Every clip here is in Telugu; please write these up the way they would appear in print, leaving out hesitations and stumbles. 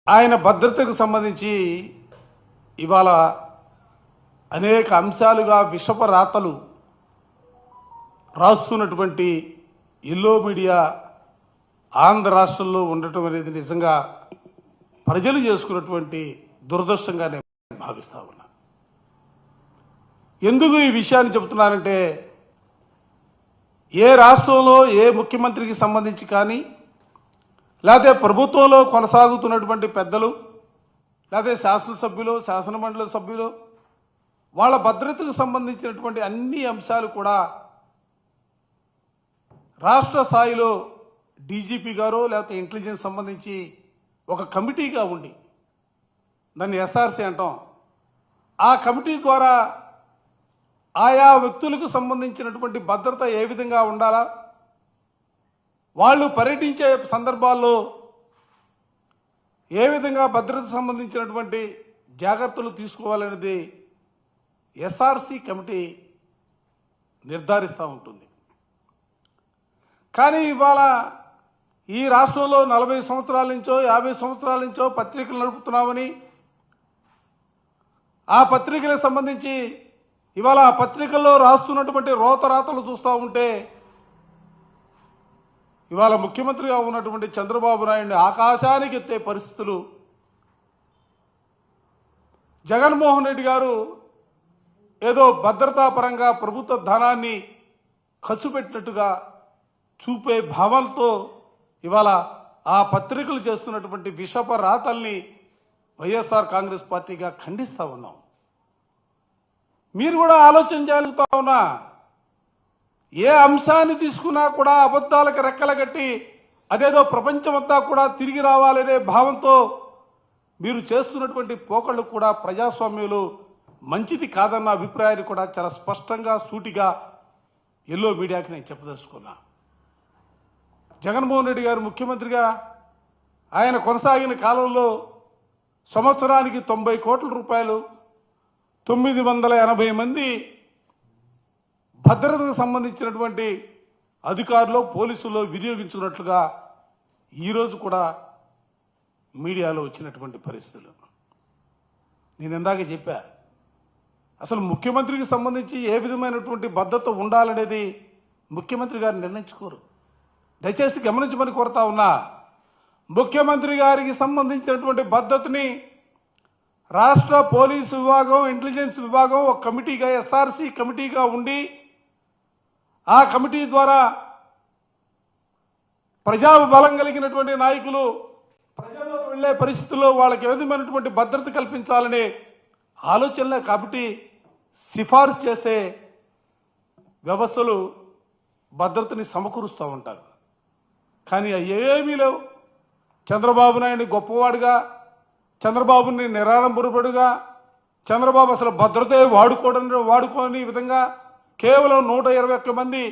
ఆయన భద్రతకు సంబంధించి ఇవాళ అనేక అంశాలుగా విషప రాతలు రాస్తున్నటువంటి ఎల్లో మీడియా ఆంధ్ర రాష్ట్రంలో ఉండటం అనేది నిజంగా ప్రజలు చేసుకున్నటువంటి దురదృష్టంగా నేను భావిస్తా ఉన్నా. ఎందుకు ఈ విషయాన్ని చెబుతున్నానంటే, ఏ రాష్ట్రంలో ఏ ముఖ్యమంత్రికి సంబంధించి కానీ, లేకపోతే ప్రభుత్వంలో కొనసాగుతున్నటువంటి పెద్దలు, లేకపోతే శాసనసభ్యులు, శాసనమండలి సభ్యులు, వాళ్ళ భద్రతకు సంబంధించినటువంటి అన్ని అంశాలు కూడా రాష్ట్ర స్థాయిలో డీజీపీ గారు లేకపోతే ఇంటెలిజెన్స్ సంబంధించి ఒక కమిటీగా ఉండి, దాన్ని ఎస్ఆర్సీ అంటాం, ఆ కమిటీ ద్వారా ఆయా వ్యక్తులకు సంబంధించినటువంటి భద్రత ఏ విధంగా ఉండాలా, వాళ్ళు పర్యటించే సందర్భాల్లో ఏ విధంగా భద్రత సంబంధించినటువంటి జాగ్రత్తలు తీసుకోవాలనేది ఎస్ఆర్సీ కమిటీ నిర్ధారిస్తూ ఉంటుంది. కానీ ఇవాళ ఈ రాష్ట్రంలో 40 సంవత్సరాల నుంచో 50 సంవత్సరాల నుంచో పత్రికలు నడుపుతున్నామని, ఆ పత్రికలకు సంబంధించి ఇవాళ ఆ పత్రికల్లో రాస్తున్నటువంటి రోతరాతలు చూస్తూ ఉంటే, ఇవాళ ముఖ్యమంత్రిగా ఉన్నటువంటి చంద్రబాబు నాయుడిని ఆకాశానికి ఎత్తే పరిస్థితులు, జగన్మోహన్ రెడ్డి గారు ఏదో భద్రతాపరంగా ప్రభుత్వ ధనాన్ని ఖర్చు పెట్టినట్టుగా చూపే భావంతో ఇవాళ ఆ పత్రికలు చేస్తున్నటువంటి విషప రాతల్ని వైఎస్ఆర్ కాంగ్రెస్ పార్టీగా ఖండిస్తూ ఉన్నాం. మీరు కూడా ఆలోచన జరుగుతూ ఉన్నా, ఏ అంశాన్ని తీసుకున్నా కూడా అబద్ధాలకు రెక్కలు కట్టి అదేదో ప్రపంచమంతా కూడా తిరిగి రావాలనే భావంతో మీరు చేస్తున్నటువంటి పోకళ్ళు కూడా ప్రజాస్వామ్యంలో మంచిది కాదన్న అభిప్రాయాన్ని కూడా చాలా స్పష్టంగా సూటిగా ఎల్లో మీడియాకి నేను చెప్పదలుచుకున్నా. జగన్మోహన్ రెడ్డి గారు ముఖ్యమంత్రిగా ఆయన కొనసాగిన కాలంలో సంవత్సరానికి 90 కోట్ల రూపాయలు 980 మంది భద్రతకు సంబంధించినటువంటి అధికారులు, పోలీసులు వినియోగించున్నట్లుగా ఈరోజు కూడా మీడియాలో వచ్చినటువంటి పరిస్థితులు. నేను ఇందాక చెప్పా, అసలు ముఖ్యమంత్రికి సంబంధించి ఏ విధమైనటువంటి భద్రత ఉండాలనేది ముఖ్యమంత్రి గారు నిర్ణయించుకోరు. దయచేసి గమనించమని కోరుతా ఉన్నా. ముఖ్యమంత్రి గారికి సంబంధించినటువంటి భద్రతని రాష్ట్ర పోలీసు విభాగం, ఇంటెలిజెన్స్ విభాగం ఒక కమిటీగా, ఎస్ఆర్సీ కమిటీగా ఉండి, ఆ కమిటీ ద్వారా ప్రజాబలం కలిగినటువంటి నాయకులు ప్రజల్లోకి వెళ్లే పరిస్థితుల్లో వాళ్ళకి ఏ విధమైనటువంటి భద్రత కల్పించాలనే ఆలోచనలే కాబట్టి సిఫార్సు చేస్తే వ్యవస్థలు భద్రతని సమకూరుస్తూ ఉంటారు. కానీ ఏమీ లేవు. చంద్రబాబు నాయుడిని గొప్పవాడుగా, చంద్రబాబుని నిరాడంబరుడుగా, చంద్రబాబు అసలు భద్రతే వాడుకోని విధంగా కేవలం 121 మంది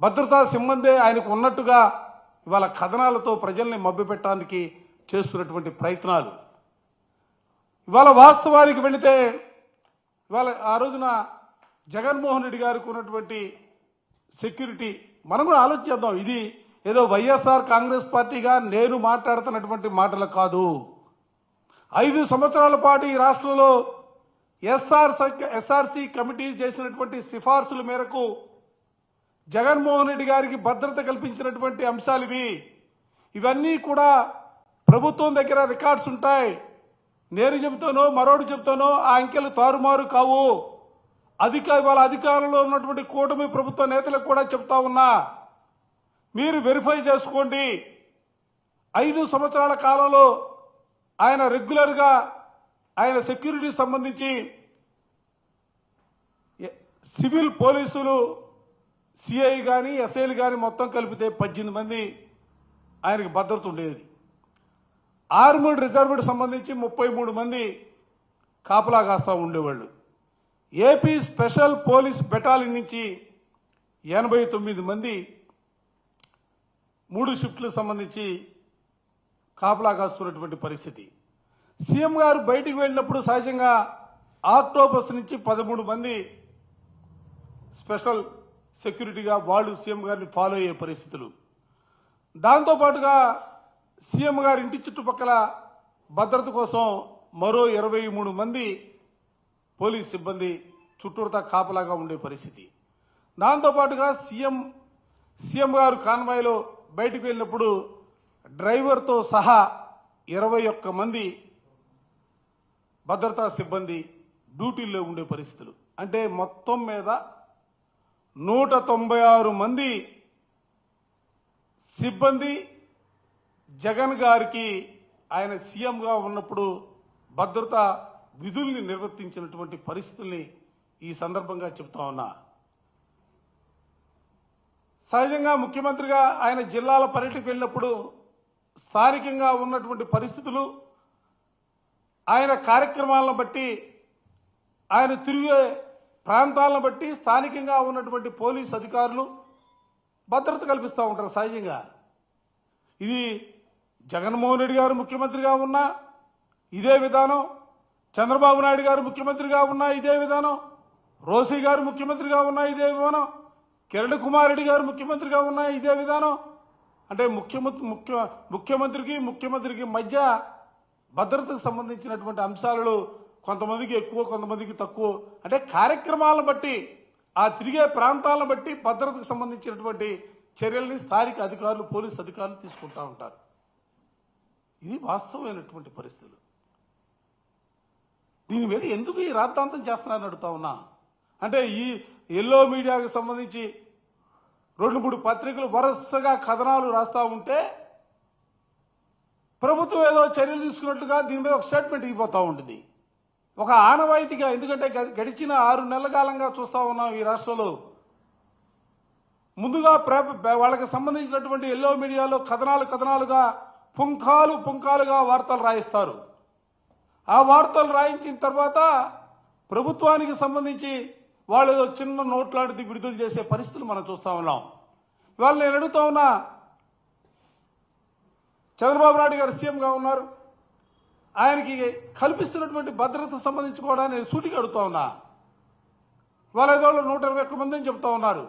భద్రతా సిబ్బంది ఆయనకు ఉన్నట్టుగా ఇవాళ కథనాలతో ప్రజల్ని మభ్యపెట్టడానికి చేస్తున్నటువంటి ప్రయత్నాలు. ఇవాళ వాస్తవానికి వెళితే ఇవాళ ఆ రోజున జగన్మోహన్ రెడ్డి గారికి ఉన్నటువంటి సెక్యూరిటీ మనం కూడా ఆలోచిద్దాం. ఇది ఏదో వైఎస్ఆర్ కాంగ్రెస్ పార్టీగా నేను మాట్లాడుతున్నటువంటి మాటలు కాదు. 5 సంవత్సరాల పాటు ఈ రాష్ట్రంలో ఎస్ఆర్సీ కమిటీ చేసినటువంటి సిఫార్సుల మేరకు జగన్మోహన్ రెడ్డి గారికి భద్రత కల్పించినటువంటి అంశాలు ఇవన్నీ కూడా ప్రభుత్వం దగ్గర రికార్డ్స్ ఉంటాయి. నేను చెబుతానో మరోడు చెబుతానో ఆ అంకెలు తారుమారు కావు. ఇవాళ అధికారంలో ఉన్నటువంటి కూటమి ప్రభుత్వ నేతలకు కూడా చెప్తా ఉన్నా, మీరు వెరిఫై చేసుకోండి. 5 సంవత్సరాల కాలంలో ఆయన రెగ్యులర్గా ఆయన సెక్యూరిటీ సంబంధించి సివిల్ పోలీసులు, సిఐ కానీ ఎస్ఐలు కానీ మొత్తం కలిపితే 18 మంది ఆయనకి భద్రత ఉండేది. ఆర్మడ్ రిజర్వ్డ్ సంబంధించి 33 మంది కాపలా కాస్తా ఉండేవాళ్ళు. ఏపీ స్పెషల్ పోలీస్ బెటాలియన్ నుంచి 89 మంది 3 షిఫ్ట్లకు సంబంధించి కాపలా కాస్తున్నటువంటి పరిస్థితి. సీఎం గారు బయటికి వెళ్ళినప్పుడు సహజంగా ఆక్టోపస్ నుంచి 13 మంది స్పెషల్ సెక్యూరిటీగా వాళ్ళు సీఎం గారిని ఫాలో అయ్యే పరిస్థితులు. దాంతోపాటుగా సీఎం గారి ఇంటి చుట్టుపక్కల భద్రత కోసం మరో 23 మంది పోలీస్ సిబ్బంది చుట్టూతా కాపలాగా ఉండే పరిస్థితి. దాంతోపాటుగా సీఎం గారు కాన్వాయ్లో బయటకు వెళ్ళినప్పుడు డ్రైవర్తో సహా 21 మంది భద్రతా సిబ్బంది డ్యూటీల్లో ఉండే పరిస్థితులు. అంటే మొత్తం మీద 196 మంది సిబ్బంది జగన్ గారికి ఆయన సీఎంగా ఉన్నప్పుడు భద్రతా విధుల్ని నిర్వర్తించినటువంటి పరిస్థితుల్ని ఈ సందర్భంగా చెప్తా ఉన్నా. సహజంగా ముఖ్యమంత్రిగా ఆయన జిల్లాల పర్యటనకు వెళ్ళినప్పుడు స్థానికంగా ఉన్నటువంటి పరిస్థితులు, ఆయన కార్యక్రమాలను బట్టి, ఆయన తిరిగే ప్రాంతాలను బట్టి స్థానికంగా ఉన్నటువంటి పోలీస్ అధికారులు భద్రత కల్పిస్తూ ఉంటారు సహజంగా. ఇది జగన్మోహన్ రెడ్డి గారు ముఖ్యమంత్రిగా ఉన్నా ఇదే విధానం, చంద్రబాబు నాయుడు గారు ముఖ్యమంత్రిగా ఉన్నా ఇదే విధానం, రోసీ గారు ముఖ్యమంత్రిగా ఉన్నా ఇదే విధానం, కిరణ్ కుమార్ రెడ్డి గారు ముఖ్యమంత్రిగా ఉన్నా ఇదే విధానం. అంటే ముఖ్యమంత్రికి మధ్య భద్రతకు సంబంధించినటువంటి అంశాలు కొంతమందికి ఎక్కువ, కొంతమందికి తక్కువ. అంటే కార్యక్రమాలను బట్టి, ఆ తిరిగే ప్రాంతాలను బట్టి భద్రతకు సంబంధించినటువంటి చర్యల్ని స్థానిక అధికారులు, పోలీసు అధికారులు తీసుకుంటూ ఉంటారు. ఇది వాస్తవమైనటువంటి పరిస్థితులు. దీని మీద ఎందుకు ఈ రాద్ధాంతం చేస్తున్నారని అడుగుతా ఉన్నా. అంటే ఈ ఎల్లో మీడియాకు సంబంధించి 2-3 పత్రికలు వరుసగా కథనాలు రాస్తూ ఉంటే ప్రభుత్వం ఏదో చర్యలు తీసుకున్నట్లుగా దీని మీద ఒక స్టేట్మెంట్ ఇవ్వబోతూ ఉంటుంది. ఒక ఆనవాయితీగా, ఎందుకంటే గడిచిన 6 నెలల కాలంగా చూస్తూ ఉన్నాం ఈ రాష్ట్రంలో. ముందుగా వాళ్ళకి సంబంధించినటువంటి ఎల్లో మీడియాలో కథనాలుగా పుంఖాలుగా వార్తలు రాయిస్తారు. ఆ వార్తలు రాయించిన తర్వాత ప్రభుత్వానికి సంబంధించి వాళ్ళు ఏదో చిన్న నోట్ లాంటిది విడుదల చేసే పరిస్థితులు మనం చూస్తూ ఉన్నాం. ఇవాళ నేను అడుగుతా ఉన్నా, చంద్రబాబు నాయుడు గారు సీఎంగా ఉన్నారు, ఆయనకి కల్పిస్తున్నటువంటి భద్రత సంబంధించి కూడా నేను సూటిగా అడుగుతా ఉన్నా. వాళ్ళ ఏదో 121 మంది అని చెప్తా ఉన్నారు.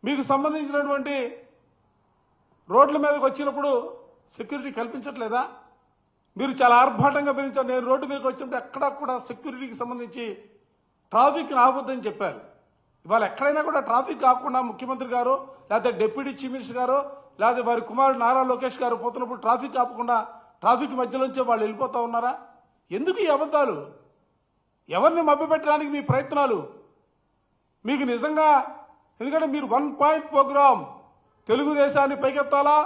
మీకు సంబంధించినటువంటి రోడ్ల మీదకి వచ్చినప్పుడు సెక్యూరిటీ కల్పించట్లేదా? మీరు చాలా ఆర్భాటంగా పెంచారు. నేను రోడ్డు మీదకి వచ్చినప్పుడు ఎక్కడా కూడా సెక్యూరిటీకి సంబంధించి ట్రాఫిక్ ఆపొద్దని చెప్పారు. ఇవాళ ఎక్కడైనా కూడా ట్రాఫిక్ కాకుండా ముఖ్యమంత్రి గారు, లేకపోతే డిప్యూటీ చీఫ్ మినిస్టర్ గారు, లేకపోతే వారి కుమారుడు నారా లోకేష్ గారు పోతున్నప్పుడు ట్రాఫిక్ ఆపకుండా ట్రాఫిక్ మధ్యలోంచే వాళ్ళు వెళ్ళిపోతా ఉన్నారా? ఎందుకు ఈ అబద్ధాలు? ఎవరిని మభ్యపెట్టడానికి మీ ప్రయత్నాలు? మీకు నిజంగా, ఎందుకంటే మీరు 1 పాయింట్ ప్రోగ్రామ్, తెలుగుదేశాన్ని పైకెత్తాలా,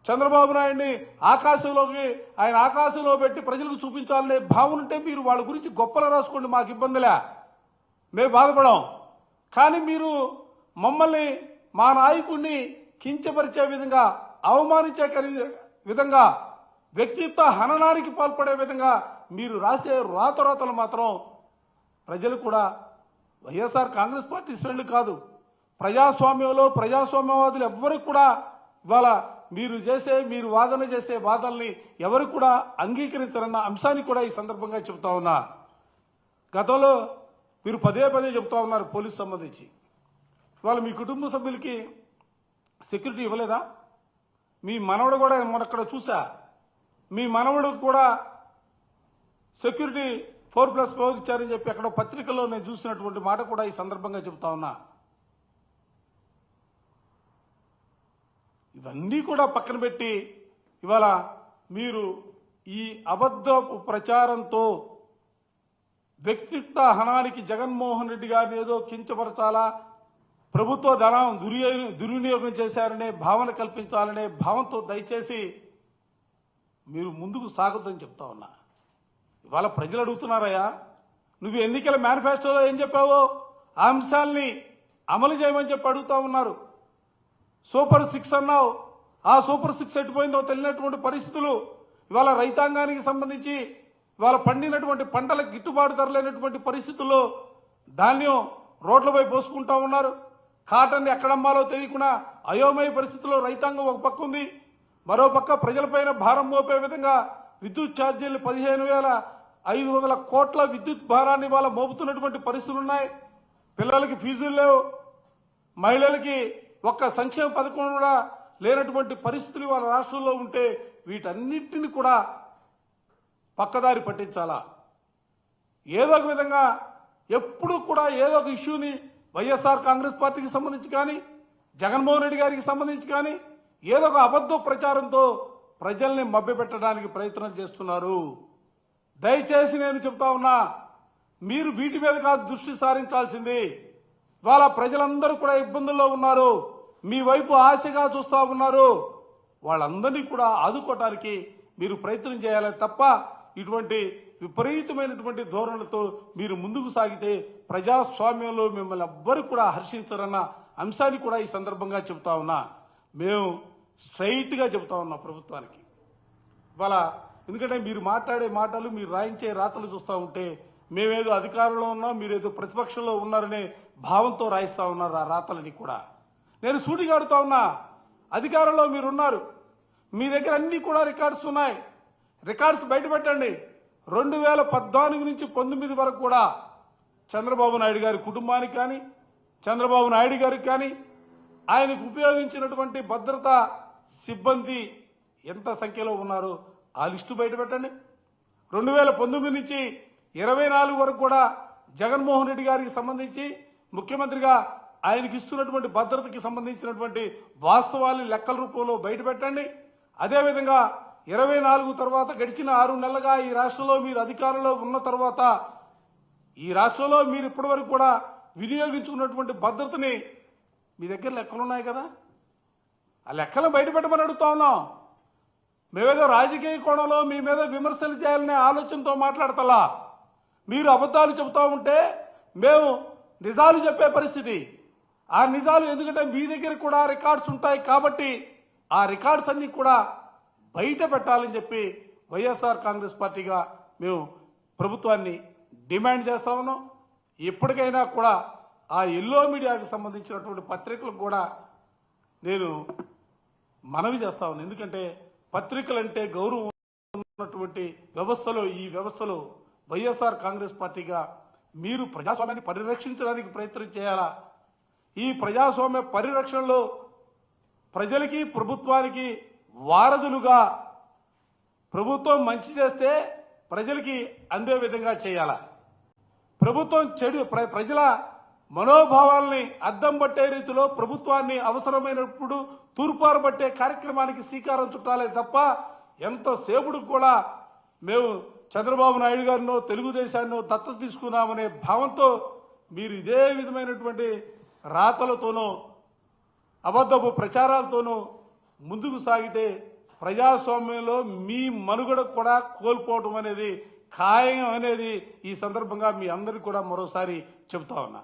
చంద్రబాబు నాయుడిని ఆయన ఆకాశంలో పెట్టి ప్రజలకు చూపించాలనే భావన ఉంటే మీరు వాళ్ళ గురించి గొప్పలు రాసుకోండి, మాకు ఇబ్బందిలే, మేము బాధపడం. కానీ మీరు మమ్మల్ని, మా నాయకుడిని కించపరిచే విధంగా, అవమానించే విధంగా, వ్యక్తిత్వ హననానికి పాల్పడే విధంగా మీరు రాసే రాతలు మాత్రం ప్రజలు కూడా వైఎస్ఆర్ కాంగ్రెస్ పార్టీ శ్రేణులు కాదు, ప్రజాస్వామ్యంలో ప్రజాస్వామ్యవాదులు ఎవ్వరికి కూడా ఇవాళ మీరు వాదన చేసే వాదనల్ని ఎవరు కూడా అంగీకరించారన్న అంశాన్ని కూడా ఈ సందర్భంగా చెబుతా ఉన్నా. గతంలో మీరు పదే చెబుతా ఉన్నారు పోలీసు సంబంధించి. ఇవాళ మీ కుటుంబ సభ్యులకి సెక్యూరిటీ ఇవ్వలేదా? మీ మనవడు కూడా మొన్నక్కడ చూసా, మీ మనవడు కూడా సెక్యూరిటీ 4+4 ఇచ్చారని చెప్పి ఎక్కడో పత్రికల్లో నేను చూసినటువంటి మాట కూడా ఈ సందర్భంగా చెబుతా ఉన్నా. ఇవన్నీ కూడా పక్కన పెట్టి ఇవాళ మీరు ఈ అబద్ధ ప్రచారంతో వ్యక్తిత్వ హనానికి జగన్మోహన్ రెడ్డి గారిని ఏదో కించపరచాలా, ప్రభుత్వ ధనం దుర్వినియోగం చేశారనే భావన కల్పించాలనే భావంతో దయచేసి మీరు ముందుకు సాగొద్దని చెప్తా ఉన్నా. ఇవాళ ప్రజలు అడుగుతున్నారయ్యా, నువ్వు ఎన్నికల మేనిఫెస్టోలో ఏం చెప్పావో ఆ అంశాలని అమలు చేయమని చెప్పి అడుగుతా ఉన్నారు. సూపర్ 6 అన్నావు, ఆ సూపర్ 6 ఎట్టిపోయిందో తెలియనటువంటి పరిస్థితులు. ఇవాళ రైతాంగానికి సంబంధించి ఇవాళ పండినటువంటి పంటలకు గిట్టుబాటు ధర లేనటువంటి పరిస్థితుల్లో ధాన్యం రోడ్లపై పోసుకుంటా ఉన్నారు. కాటన్ ఎక్కడమ్మాలో తెలియకుండా అయోమయ పరిస్థితుల్లో రైతాంగం ఒక పక్క ఉంది, మరో పక్క ప్రజలపైన భారం మోపే విధంగా విద్యుత్ ఛార్జీలు 15,500 కోట్ల విద్యుత్ భారాన్ని ఇవాళ మోపుతున్నటువంటి పరిస్థితులు ఉన్నాయి. పిల్లలకి ఫీజులు లేవు, మహిళలకి ఒక్క సంక్షేమ పథకం కూడా లేనటువంటి పరిస్థితులు వాళ్ళ రాష్ట్రంలో ఉంటే వీటన్నిటిని కూడా పక్కదారి పట్టించాలా? ఏదో ఒక విధంగా ఎప్పుడు కూడా ఏదో ఒక ఇష్యూని వైఎస్ఆర్ కాంగ్రెస్ పార్టీకి సంబంధించి కానీ జగన్మోహన్ రెడ్డి గారికి సంబంధించి కానీ ఏదో ఒక అబద్ధ ప్రచారంతో ప్రజల్ని మభ్యపెట్టడానికి ప్రయత్నం చేస్తున్నారు. దయచేసి నేను చెప్తా ఉన్నా, మీరు వీటి మీద కాదు దృష్టి సారించాల్సింది. ఇవాళ ప్రజలందరూ కూడా ఇబ్బందుల్లో ఉన్నారు, మీ వైపు ఆశగా చూస్తూ ఉన్నారు. వాళ్ళందరినీ కూడా ఆదుకోవటానికి మీరు ప్రయత్నం చేయాలి తప్ప ఇటువంటి విపరీతమైనటువంటి ధోరణులతో మీరు ముందుకు సాగితే ప్రజాస్వామ్యంలో మిమ్మల్ని ఎవ్వరు కూడా హర్షించరన్న అంశాన్ని కూడా ఈ సందర్భంగా చెబుతా ఉన్నా. మేము స్ట్రైట్గా చెబుతా ఉన్నాం ప్రభుత్వానికి ఇవాళ. ఎందుకంటే మీరు మాట్లాడే మాటలు, మీరు రాయించే రాతలు చూస్తూ ఉంటే మేమేదో అధికారంలో ఉన్నాం, మీరేదో ప్రతిపక్షంలో ఉన్నారనే భావంతో రాయిస్తా ఉన్నారు ఆ రాతలని కూడా. నేను సూటిగా అడుగుతా ఉన్నా, అధికారంలో మీరున్నారు, మీ దగ్గర అన్ని కూడా రికార్డ్స్ ఉన్నాయి. రికార్డ్స్ బయటపెట్టండి. 2014 నుంచి 19 వరకు కూడా చంద్రబాబు నాయుడు గారి కుటుంబానికి కానీ, చంద్రబాబు నాయుడు గారికి కానీ ఆయనకు ఉపయోగించినటువంటి భద్రతా సిబ్బంది ఎంత సంఖ్యలో ఉన్నారో ఆ లిస్టు బయటపెట్టండి. 2019 నుంచి 24 వరకు కూడా జగన్మోహన్ రెడ్డి గారికి సంబంధించి ముఖ్యమంత్రిగా ఆయనకి ఇస్తున్నటువంటి భద్రతకి సంబంధించినటువంటి వాస్తవాన్ని లెక్కల రూపంలో బయటపెట్టండి. అదేవిధంగా 24 తర్వాత గడిచిన 6 నెలలుగా ఈ రాష్ట్రంలో మీరు అధికారంలో ఉన్న తర్వాత ఈ రాష్ట్రంలో మీరు ఇప్పటివరకు కూడా వినియోగించుకున్నటువంటి భద్రతని మీ దగ్గర లెక్కలు ఉన్నాయి కదా, ఆ లెక్కలను బయటపెట్టమని అడుగుతా ఉన్నాం. మేమేదో రాజకీయ కోణంలో మీ మీద విమర్శలు చేయాలనే ఆలోచనతో మాట్లాడతలా. మీరు అబద్ధాలు చెబుతూ ఉంటే మేము నిజాలు చెప్పే పరిస్థితి. ఆ నిజాలు ఎందుకంటే మీ దగ్గర కూడా రికార్డ్స్ ఉంటాయి కాబట్టి ఆ రికార్డ్స్ అన్ని కూడా బయట పెట్టాలని చెప్పి వైఎస్ఆర్ కాంగ్రెస్ పార్టీగా మేము ప్రభుత్వాన్ని డిమాండ్ చేస్తా ఉన్నాం. ఎప్పటికైనా కూడా ఆ ఎల్లో మీడియాకు సంబంధించినటువంటి పత్రికలకు కూడా నేను మనవి చేస్తా ఉన్నాను. ఎందుకంటే పత్రికలంటే గౌరవం ఉన్నటువంటి వ్యవస్థలో, ఈ వ్యవస్థలో వైఎస్ఆర్ కాంగ్రెస్ పార్టీగా మీరు ప్రజాస్వామ్యాన్ని పరిరక్షించడానికి ప్రయత్నం చేయాలా? ఈ ప్రజాస్వామ్య పరిరక్షణలో ప్రజలకి ప్రభుత్వానికి వారధులుగా ప్రభుత్వం మంచి చేస్తే ప్రజలకి అందే విధంగా చేయాలా? ప్రభుత్వం చెడు ప్రజల మనోభావాల్ని అద్దం పట్టే రీతిలో ప్రభుత్వాన్ని అవసరమైనప్పుడు తూర్పారబట్టే కార్యక్రమానికి శ్రీకారం చుట్టాలే తప్ప ఎంతసేపుడు కూడా మేము చంద్రబాబు నాయుడు గారినో తెలుగుదేశాన్నో దత్తత తీసుకున్నామనే భావంతో మీరు ఇదే విధమైనటువంటి రాతలతోనో అబద్ధపు ప్రచారాలతోనూ ముందుకు సాగితే ప్రజాస్వామ్యంలో మీ మనుగడ కూడా కోల్పోవడం అనేది ఖాయం అనేది ఈ సందర్భంగా మీ అందరికీ కూడా మరోసారి చెబుతా ఉన్నా.